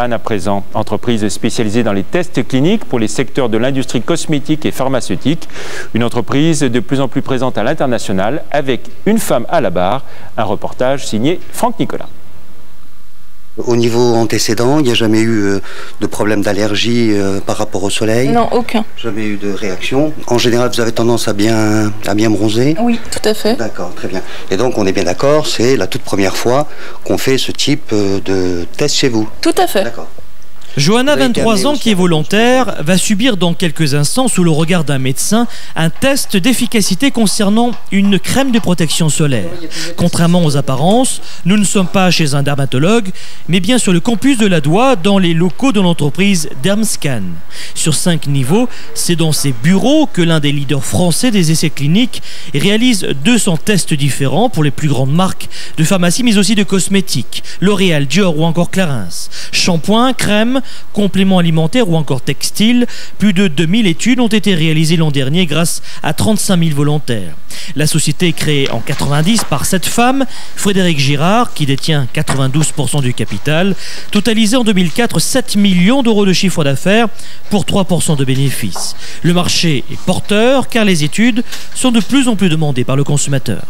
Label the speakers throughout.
Speaker 1: À présent, entreprise spécialisée dans les tests cliniques pour les secteurs de l'industrie cosmétique et pharmaceutique. Une entreprise de plus en plus présente à l'international avec une femme à la barre. Un reportage signé Franck Nicolas.
Speaker 2: Au niveau antécédent, il n'y a jamais eu de problème d'allergie par rapport au soleil?
Speaker 3: Non, aucun.
Speaker 2: Jamais eu de réaction. En général, vous avez tendance à bien bronzer?
Speaker 3: Oui, tout à fait.
Speaker 2: D'accord, très bien. Et donc, on est bien d'accord, c'est la toute première fois qu'on fait ce type de test chez vous?
Speaker 3: Tout à fait.
Speaker 2: D'accord.
Speaker 4: Johanna, 23 ans, qui est volontaire, va subir dans quelques instants, sous le regard d'un médecin, un test d'efficacité concernant une crème de protection solaire. Contrairement aux apparences, nous ne sommes pas chez un dermatologue, mais bien sur le campus de la Doua, dans les locaux de l'entreprise Dermscan. Sur 5 niveaux, c'est dans ces bureaux que l'un des leaders français des essais cliniques réalise 200 tests différents pour les plus grandes marques de pharmacie, mais aussi de cosmétiques, L'Oréal, Dior ou encore Clarins. Shampoing, crème, compléments alimentaires ou encore textiles. Plus de 2000 études ont été réalisées l'an dernier grâce à 35 000 volontaires. La société est créée en 90 par cette femme, Frédéric Girard, qui détient 92% du capital, totalisé en 2004 7 millions d'euros de chiffre d'affaires pour 3% de bénéfices. Le marché est porteur car les études sont de plus en plus demandées par le consommateur.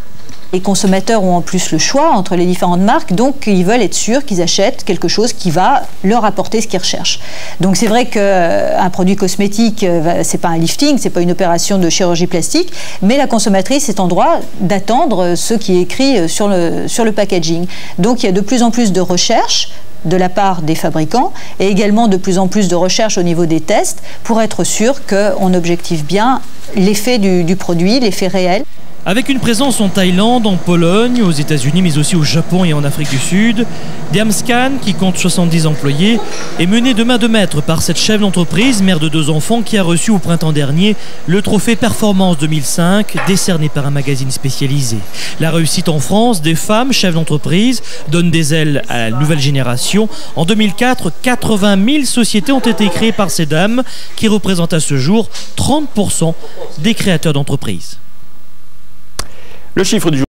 Speaker 5: Les consommateurs ont en plus le choix entre les différentes marques, donc ils veulent être sûrs qu'ils achètent quelque chose qui va leur apporter ce qu'ils recherchent. Donc c'est vrai qu'un produit cosmétique, c'est pas un lifting, c'est pas une opération de chirurgie plastique, mais la consommatrice est en droit d'attendre ce qui est écrit sur le packaging. Donc il y a de plus en plus de recherches de la part des fabricants et également de plus en plus de recherches au niveau des tests pour être sûr qu'on objective bien l'effet du produit, l'effet réel.
Speaker 4: Avec une présence en Thaïlande, en Pologne, aux États-Unis, mais aussi au Japon et en Afrique du Sud, Dermscan, qui compte 70 employés, est mené de main de maître par cette chef d'entreprise, mère de 2 enfants, qui a reçu au printemps dernier le trophée Performance 2005, décerné par un magazine spécialisé. La réussite en France des femmes chefs d'entreprise donne des ailes à la nouvelle génération. En 2004, 80 000 sociétés ont été créées par ces dames, qui représentent à ce jour 30% des créateurs d'entreprises.
Speaker 1: Le chiffre du jour.